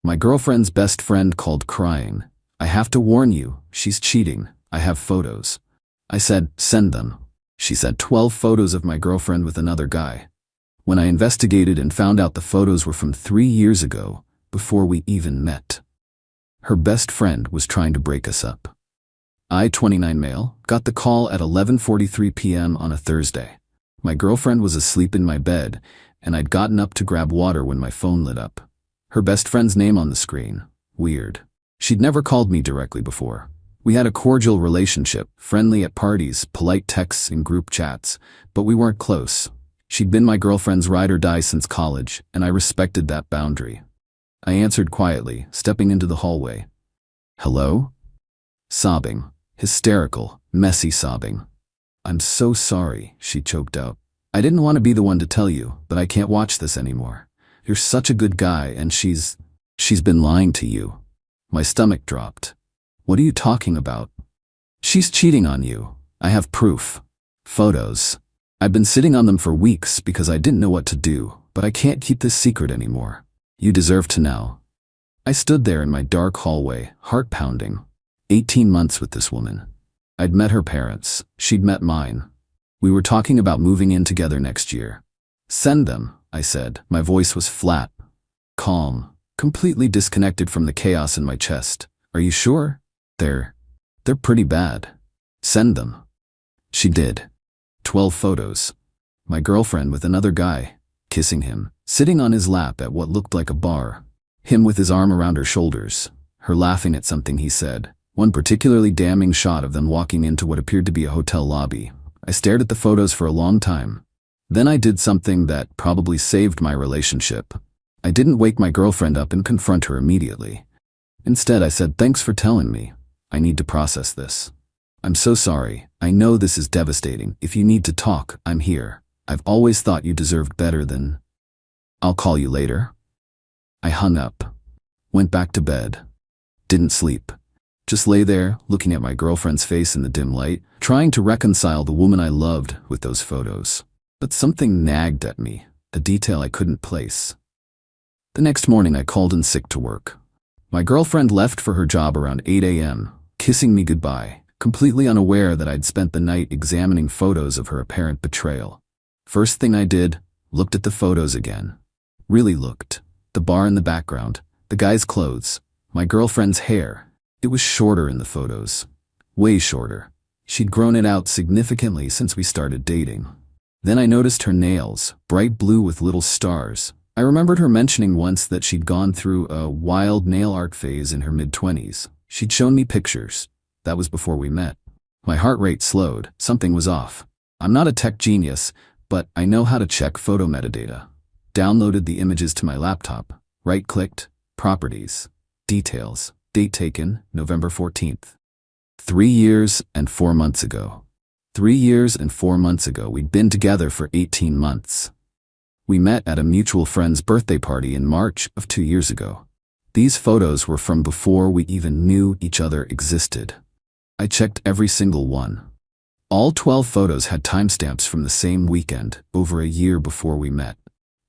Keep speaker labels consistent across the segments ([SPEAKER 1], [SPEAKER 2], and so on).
[SPEAKER 1] My girlfriend's best friend called crying. I have to warn you, she's cheating. I have photos. I said, send them. She said 12 photos of my girlfriend with another guy. When I investigated and found out the photos were from 3 years ago, before we even met. Her best friend was trying to break us up. I, 29 male, got the call at 11:43 p.m. on a Thursday. My girlfriend was asleep in my bed, and I'd gotten up to grab water when my phone lit up. Her best friend's name on the screen. Weird. She'd never called me directly before. We had a cordial relationship, friendly at parties, polite texts in group chats, but we weren't close. She'd been my girlfriend's ride or die since college, and I respected that boundary. I answered quietly, stepping into the hallway. Hello? Sobbing. Hysterical, messy sobbing. I'm so sorry, she choked out. I didn't want to be the one to tell you, but I can't watch this anymore. You're such a good guy, and she's been lying to you. My stomach dropped. What are you talking about? She's cheating on you. I have proof. Photos. I've been sitting on them for weeks because I didn't know what to do, but I can't keep this secret anymore. You deserve to know. I stood there in my dark hallway, heart pounding. 18 months with this woman. I'd met her parents. She'd met mine. We were talking about moving in together next year. Send them, I said. My voice was flat, calm, completely disconnected from the chaos in my chest. Are you sure? They're pretty bad. Send them. She did. 12 photos. My girlfriend with another guy, kissing him, sitting on his lap at what looked like a bar. Him with his arm around her shoulders, her laughing at something he said. One particularly damning shot of them walking into what appeared to be a hotel lobby. I stared at the photos for a long time. Then I did something that probably saved my relationship. I didn't wake my girlfriend up and confront her immediately. Instead, I said, thanks for telling me. I need to process this. I'm so sorry. I know this is devastating. If you need to talk, I'm here. I've always thought you deserved better than... I'll call you later. I hung up. Went back to bed. Didn't sleep. Just lay there, looking at my girlfriend's face in the dim light, trying to reconcile the woman I loved with those photos. But something nagged at me, a detail I couldn't place. The next morning I called in sick to work. My girlfriend left for her job around 8 a.m., kissing me goodbye, completely unaware that I'd spent the night examining photos of her apparent betrayal. First thing I did, looked at the photos again. Really looked. The bar in the background, the guy's clothes, my girlfriend's hair. It was shorter in the photos. Way shorter. She'd grown it out significantly since we started dating. Then I noticed her nails, bright blue with little stars. I remembered her mentioning once that she'd gone through a wild nail art phase in her mid-20s. She'd shown me pictures. That was before we met. My heart rate slowed. Something was off. I'm not a tech genius, but I know how to check photo metadata. Downloaded the images to my laptop. Right-clicked. Properties. Details. Date taken, November 14th. 3 years and 4 months ago. 3 years and 4 months ago, we'd been together for 18 months. We met at a mutual friend's birthday party in March of 2 years ago. These photos were from before we even knew each other existed. I checked every single one. All 12 photos had timestamps from the same weekend, over a year before we met.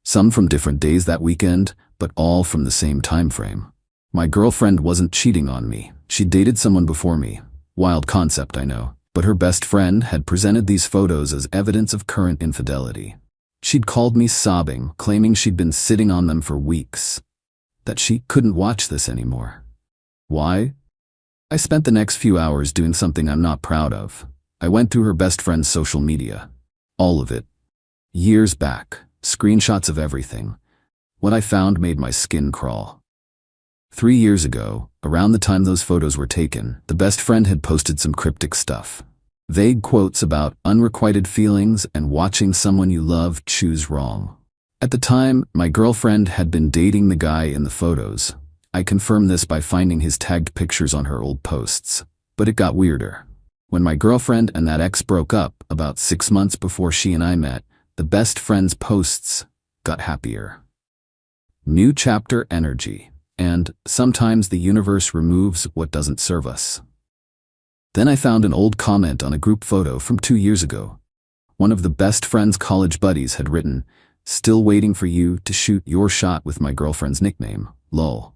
[SPEAKER 1] Some from different days that weekend, but all from the same time frame. My girlfriend wasn't cheating on me. She dated someone before me. Wild concept, I know. But her best friend had presented these photos as evidence of current infidelity. She'd called me sobbing, claiming she'd been sitting on them for weeks. That she couldn't watch this anymore. Why? I spent the next few hours doing something I'm not proud of. I went through her best friend's social media. All of it. Years back. Screenshots of everything. What I found made my skin crawl. 3 years ago, around the time those photos were taken, the best friend had posted some cryptic stuff. Vague quotes about unrequited feelings and watching someone you love choose wrong. At the time, my girlfriend had been dating the guy in the photos. I confirmed this by finding his tagged pictures on her old posts. But it got weirder. When my girlfriend and that ex broke up, about 6 months before she and I met, the best friend's posts got happier. New chapter energy. And sometimes the universe removes what doesn't serve us. Then I found an old comment on a group photo from 2 years ago. One of the best friend's college buddies had written, "Still waiting for you to shoot your shot with my girlfriend's nickname, lol."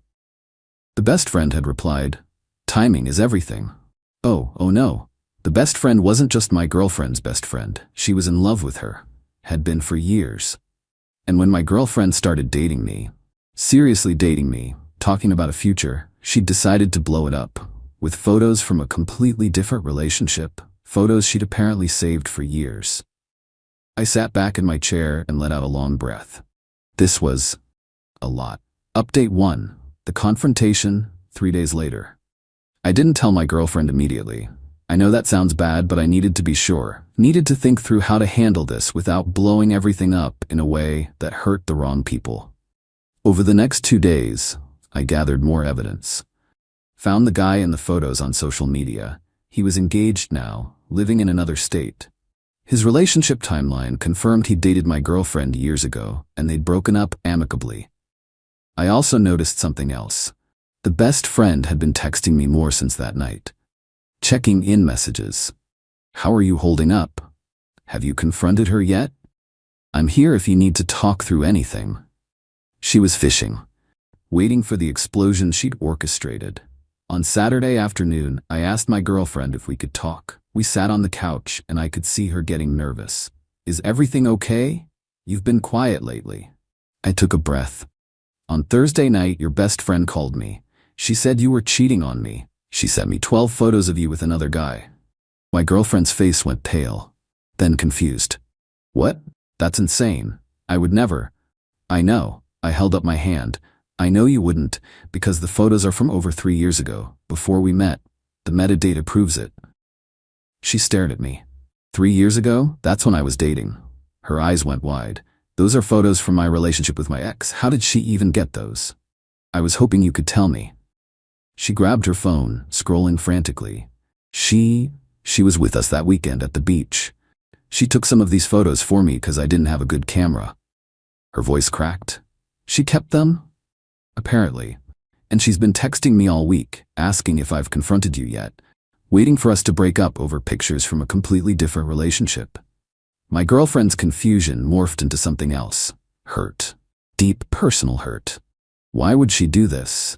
[SPEAKER 1] The best friend had replied, "Timing is everything." Oh no. The best friend wasn't just my girlfriend's best friend. She was in love with her. Had been for years. And when my girlfriend started dating me, seriously dating me, talking about a future, she decided to blow it up with photos from a completely different relationship, photos she'd apparently saved for years. I sat back in my chair and let out a long breath. This was a lot. Update 1. The confrontation 3 days later. I didn't tell my girlfriend immediately. I know that sounds bad, but I needed to be sure. Needed to think through how to handle this without blowing everything up in a way that hurt the wrong people. Over the next 2 days, I gathered more evidence. Found the guy in the photos on social media. He was engaged now, living in another state. His relationship timeline confirmed he'd dated my girlfriend years ago, and they'd broken up amicably. I also noticed something else. The best friend had been texting me more since that night. Checking in messages. "How are you holding up? Have you confronted her yet? I'm here if you need to talk through anything." She was fishing, waiting for the explosion she'd orchestrated. On Saturday afternoon, I asked my girlfriend if we could talk. We sat on the couch and I could see her getting nervous. "Is everything okay? You've been quiet lately." I took a breath. "On Thursday night, your best friend called me. She said you were cheating on me. She sent me 12 photos of you with another guy." My girlfriend's face went pale, then confused. "What? That's insane. I would never." "I know." I held up my hand. "I know you wouldn't, because the photos are from over 3 years ago, before we met. The metadata proves it." She stared at me. 3 years ago? That's when I was dating." Her eyes went wide. "Those are photos from my relationship with my ex. How did she even get those?" "I was hoping you could tell me." She grabbed her phone, scrolling frantically. She was with us that weekend at the beach. She took some of these photos for me because I didn't have a good camera. Her voice cracked. "She kept them?" "Apparently. And she's been texting me all week, asking if I've confronted you yet, waiting for us to break up over pictures from a completely different relationship." My girlfriend's confusion morphed into something else. Hurt. Deep personal hurt. Why would she do this?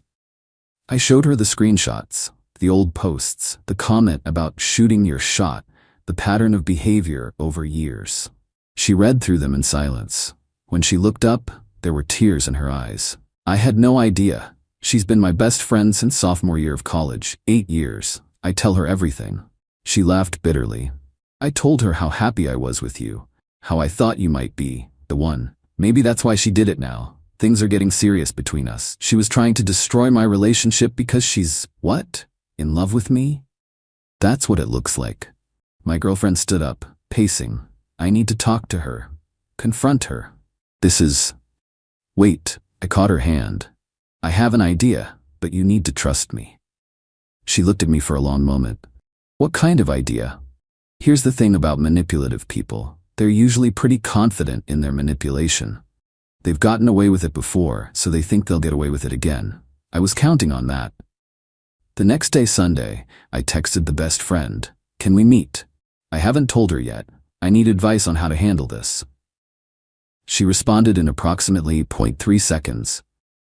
[SPEAKER 1] I showed her the screenshots, the old posts, the comment about shooting your shot, the pattern of behavior over years. She read through them in silence. When she looked up, there were tears in her eyes. I had no idea. She's been my best friend since sophomore year of college, 8 years. I tell her everything. She laughed bitterly. "I told her how happy I was with you, how I thought you might be the one. Maybe that's why she did it now. Things are getting serious between us. She was trying to destroy my relationship because she's, what? In love with me? That's what it looks like." My girlfriend stood up, pacing. "I need to talk to her. Confront her. This is..." "Wait," I caught her hand. "I have an idea, but you need to trust me." She looked at me for a long moment. "What kind of idea?" Here's the thing about manipulative people. They're usually pretty confident in their manipulation. They've gotten away with it before, so they think they'll get away with it again. I was counting on that. The next day, Sunday, I texted the best friend. "Can we meet? I haven't told her yet. I need advice on how to handle this." She responded in approximately 0.3 seconds.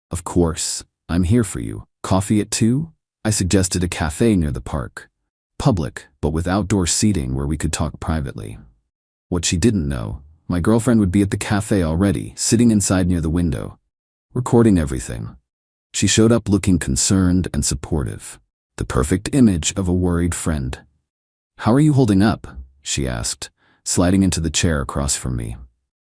[SPEAKER 1] "Of course, I'm here for you. Coffee at 2? I suggested a cafe near the park. Public, but with outdoor seating where we could talk privately. What she didn't know, my girlfriend would be at the cafe already, sitting inside near the window, recording everything. She showed up looking concerned and supportive, the perfect image of a worried friend. "How are you holding up?" she asked, sliding into the chair across from me.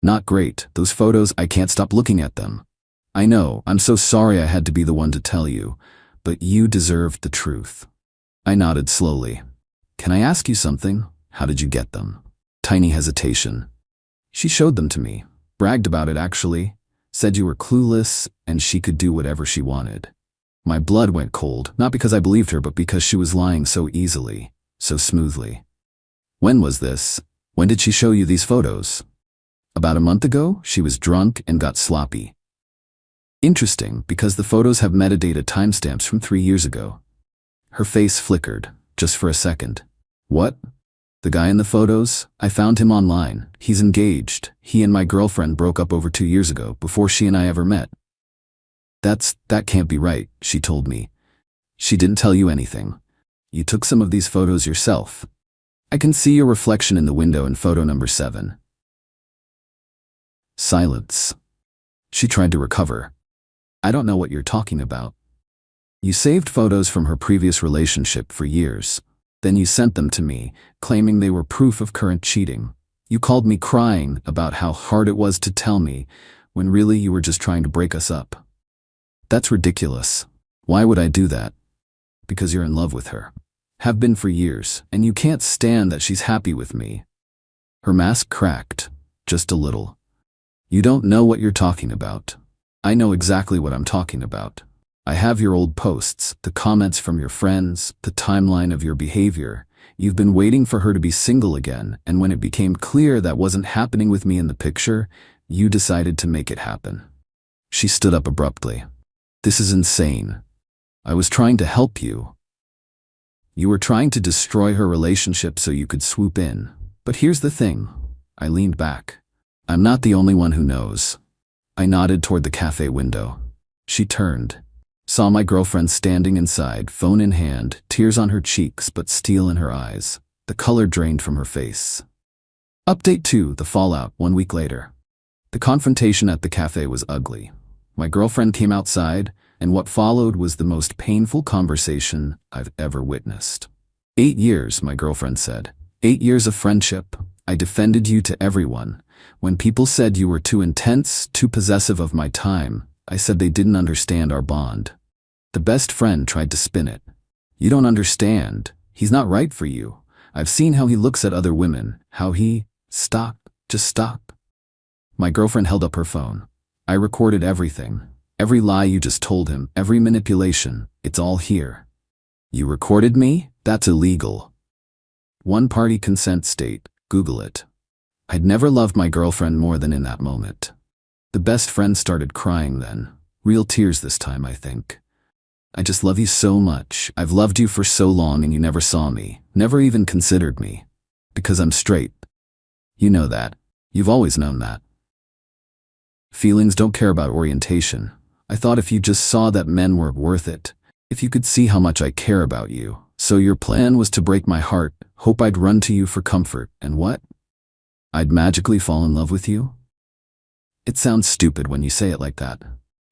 [SPEAKER 1] "Not great. Those photos, I can't stop looking at them." "I know, I'm so sorry I had to be the one to tell you, but you deserved the truth." I nodded slowly. "Can I ask you something? How did you get them?" Tiny hesitation. "She showed them to me. Bragged about it, actually. Said you were clueless and she could do whatever she wanted." My blood went cold, not because I believed her, but because she was lying so easily, so smoothly. "When was this? When did she show you these photos?" "About a month ago. She was drunk and got sloppy." "Interesting, because the photos have metadata timestamps from 3 years ago." Her face flickered, just for a second. "What? The guy in the photos? I found him online. He's engaged. He and my girlfriend broke up over 2 years ago, before she and I ever met." That can't be right," she told me. She didn't tell you anything. You took some of these photos yourself. I can see your reflection in the window in photo number 7. Silence. She tried to recover. I don't know what you're talking about. You saved photos from her previous relationship for years. Then you sent them to me, claiming they were proof of current cheating. You called me crying about how hard it was to tell me, when really you were just trying to break us up. That's ridiculous. Why would I do that? Because you're in love with her. Have been for years, and you can't stand that she's happy with me. Her mask cracked, just a little. You don't know what you're talking about. I know exactly what I'm talking about. I have your old posts, the comments from your friends, the timeline of your behavior. You've been waiting for her to be single again, and when it became clear that wasn't happening with me in the picture, you decided to make it happen. She stood up abruptly. This is insane. I was trying to help you. You were trying to destroy her relationship so you could swoop in. But here's the thing. I leaned back. I'm not the only one who knows. I nodded toward the cafe window. She turned, saw my girlfriend standing inside, phone in hand, tears on her cheeks but steel in her eyes. The color drained from her face. Update 2, the fallout, 1 week later. The confrontation at the cafe was ugly. My girlfriend came outside, and what followed was the most painful conversation I've ever witnessed. 8 years, my girlfriend said. 8 years of friendship. I defended you to everyone. When people said you were too intense, too possessive of my time, I said they didn't understand our bond. The best friend tried to spin it. You don't understand. He's not right for you. I've seen how he looks at other women, how he... Stop. Just stop. My girlfriend held up her phone. I recorded everything. Every lie you just told him, every manipulation, it's all here. You recorded me? That's illegal. One-party consent state. Google it. I'd never loved my girlfriend more than in that moment. The best friend started crying then. Real tears this time, I think. I just love you so much. I've loved you for so long and you never saw me, never even considered me. Because I'm straight. You know that. You've always known that. Feelings don't care about orientation. I thought if you just saw that men were worth it, if you could see how much I care about you. So your plan was to break my heart, hope I'd run to you for comfort, and what? I'd magically fall in love with you? It sounds stupid when you say it like that.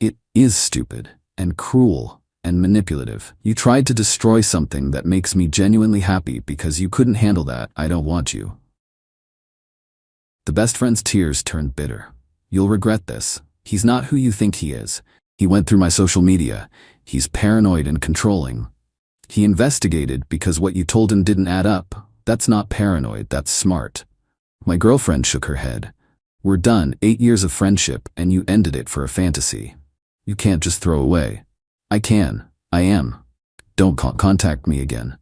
[SPEAKER 1] It is stupid, and cruel, and manipulative. You tried to destroy something that makes me genuinely happy because you couldn't handle that. I don't want you. The best friend's tears turned bitter. You'll regret this. He's not who you think he is. He went through my social media. He's paranoid and controlling. He investigated because what you told him didn't add up. That's not paranoid, that's smart. My girlfriend shook her head. We're done, 8 years of friendship, and you ended it for a fantasy. You can't just throw away. I can. I am. Don't contact me again.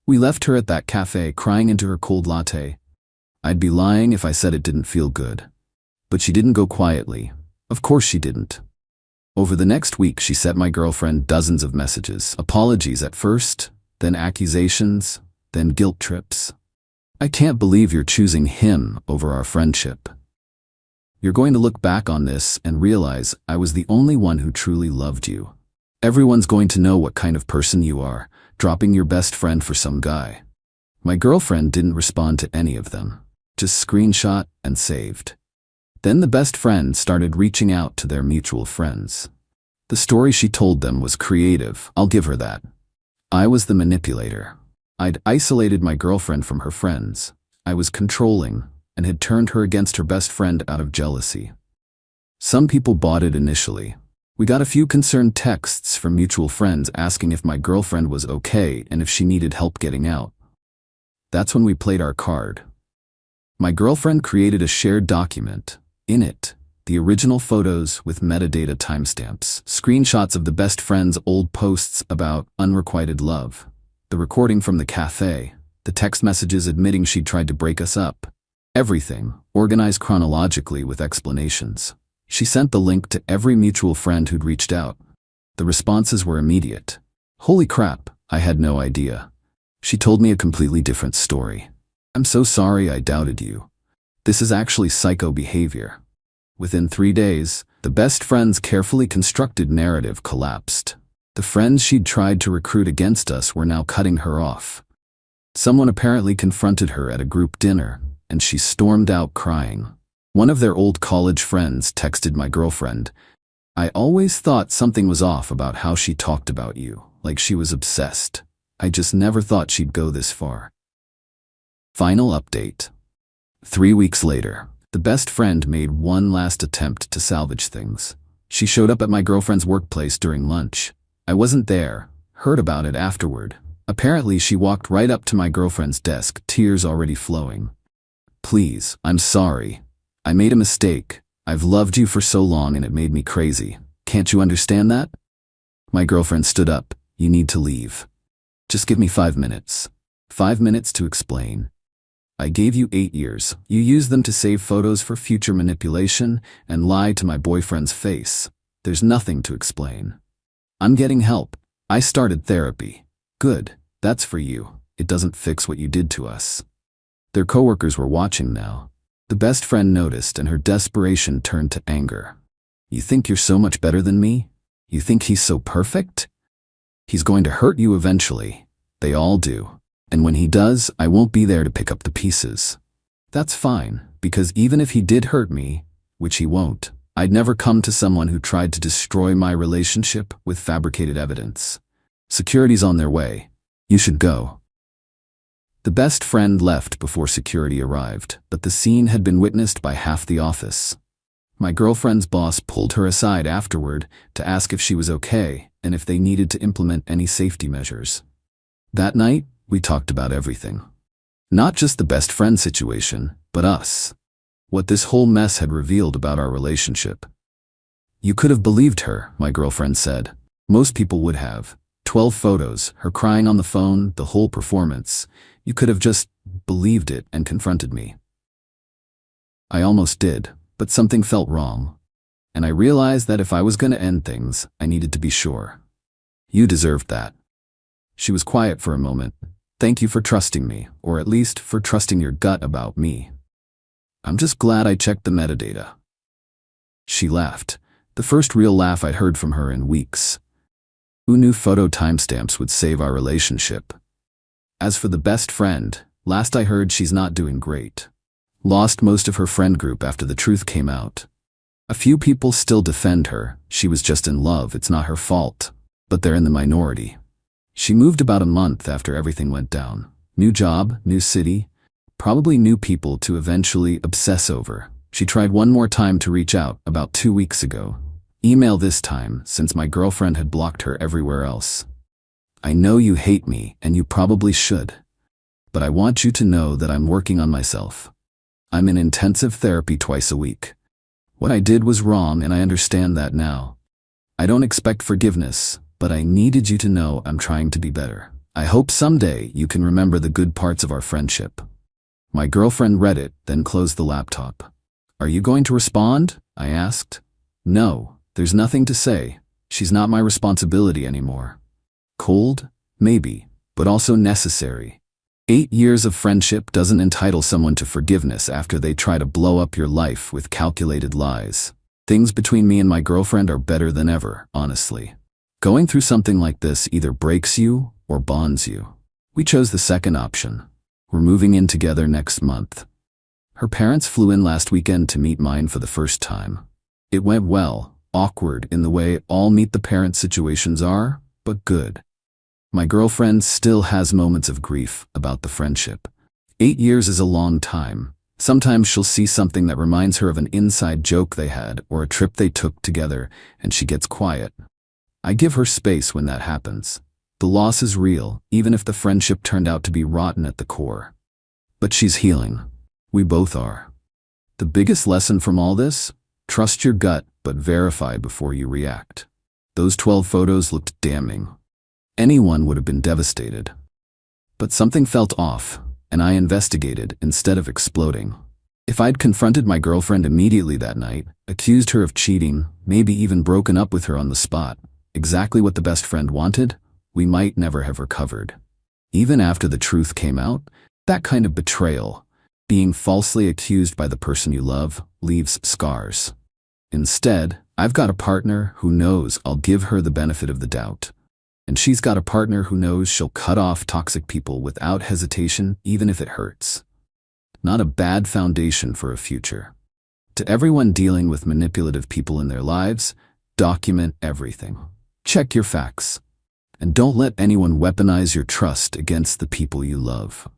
[SPEAKER 1] We left her at that cafe crying into her cold latte. I'd be lying if I said it didn't feel good. But she didn't go quietly. Of course she didn't. Over the next week she sent my girlfriend dozens of messages. Apologies at first, then accusations, then guilt trips. I can't believe you're choosing him over our friendship. You're going to look back on this and realize I was the only one who truly loved you. Everyone's going to know what kind of person you are, dropping your best friend for some guy. My girlfriend didn't respond to any of them, just screenshot and saved. Then the best friend started reaching out to their mutual friends. The story she told them was creative, I'll give her that. I was the manipulator. I'd isolated my girlfriend from her friends. I was controlling and had turned her against her best friend out of jealousy. Some people bought it initially. We got a few concerned texts from mutual friends asking if my girlfriend was okay and if she needed help getting out. That's when we played our card. My girlfriend created a shared document. In it, the original photos with metadata timestamps, screenshots of the best friend's old posts about unrequited love, the recording from the cafe, the text messages admitting she'd tried to break us up. Everything, organized chronologically with explanations. She sent the link to every mutual friend who'd reached out. The responses were immediate. Holy crap, I had no idea. She told me a completely different story. I'm so sorry I doubted you. This is actually psycho behavior. Within 3 days, the best friend's carefully constructed narrative collapsed. The friends she'd tried to recruit against us were now cutting her off. Someone apparently confronted her at a group dinner, and she stormed out crying. One of their old college friends texted my girlfriend, "I always thought something was off about how she talked about you, like she was obsessed. I just never thought she'd go this far." Final update. 3 weeks later, the best friend made one last attempt to salvage things. She showed up at my girlfriend's workplace during lunch. I wasn't there, heard about it afterward. Apparently, she walked right up to my girlfriend's desk, tears already flowing. "Please, I'm sorry. I made a mistake. I've loved you for so long and it made me crazy. Can't you understand that?" My girlfriend stood up. "You need to leave. Just give me 5 minutes. 5 minutes to explain. I gave you 8 years. You used them to save photos for future manipulation and lie to my boyfriend's face. There's nothing to explain. I'm getting help. I started therapy. Good. That's for you. It doesn't fix what you did to us." Their coworkers were watching now. The best friend noticed and her desperation turned to anger. "You think you're so much better than me? You think he's so perfect? He's going to hurt you eventually. They all do. And when he does, I won't be there to pick up the pieces. That's fine, because even if he did hurt me, which he won't, I'd never come to someone who tried to destroy my relationship with fabricated evidence. Security's on their way. You should go." The best friend left before security arrived, but the scene had been witnessed by half the office. My girlfriend's boss pulled her aside afterward to ask if she was okay and if they needed to implement any safety measures. That night, we talked about everything. Not just the best friend situation, but us. What this whole mess had revealed about our relationship. "You could have believed her," my girlfriend said. "Most people would have. 12 photos, her crying on the phone, the whole performance. You could have just believed it and confronted me." I almost did, but something felt wrong. And I realized that if I was going to end things, I needed to be sure. "You deserved that." She was quiet for a moment. "Thank you for trusting me, or at least for trusting your gut about me. I'm just glad I checked the metadata." She laughed, the first real laugh I'd heard from her in weeks. Who knew photo timestamps would save our relationship? As for the best friend, last I heard she's not doing great. Lost most of her friend group after the truth came out. A few people still defend her. She was just in love, it's not her fault. But they're in the minority. She moved about a month after everything went down. New job, new city, probably new people to eventually obsess over. She tried one more time to reach out about 2 weeks ago. Email this time, since my girlfriend had blocked her everywhere else. "I know you hate me, and you probably should. But I want you to know that I'm working on myself. I'm in intensive therapy twice a week. What I did was wrong, and I understand that now. I don't expect forgiveness, but I needed you to know I'm trying to be better. I hope someday you can remember the good parts of our friendship." My girlfriend read it, then closed the laptop. "Are you going to respond?" I asked. "No. There's nothing to say. She's not my responsibility anymore." Cold? Maybe, but also necessary. 8 years of friendship doesn't entitle someone to forgiveness after they try to blow up your life with calculated lies. Things between me and my girlfriend are better than ever, honestly. Going through something like this either breaks you or bonds you. We chose the second option. We're moving in together next month. Her parents flew in last weekend to meet mine for the first time. It went well. Awkward in the way all meet the parent situations are, but good. My girlfriend still has moments of grief about the friendship. 8 years is a long time. Sometimes she'll see something that reminds her of an inside joke they had or a trip they took together, and she gets quiet. I give her space when that happens. The loss is real, even if the friendship turned out to be rotten at the core. But she's healing. We both are. The biggest lesson from all this? Trust your gut, but verify before you react. Those 12 photos looked damning. Anyone would have been devastated. But something felt off, and I investigated instead of exploding. If I'd confronted my girlfriend immediately that night, accused her of cheating, maybe even broken up with her on the spot, exactly what the best friend wanted, we might never have recovered. Even after the truth came out, that kind of betrayal, being falsely accused by the person you love, leaves scars. Instead, I've got a partner who knows I'll give her the benefit of the doubt. And she's got a partner who knows she'll cut off toxic people without hesitation, even if it hurts. Not a bad foundation for a future. To everyone dealing with manipulative people in their lives, document everything. Check your facts. And don't let anyone weaponize your trust against the people you love.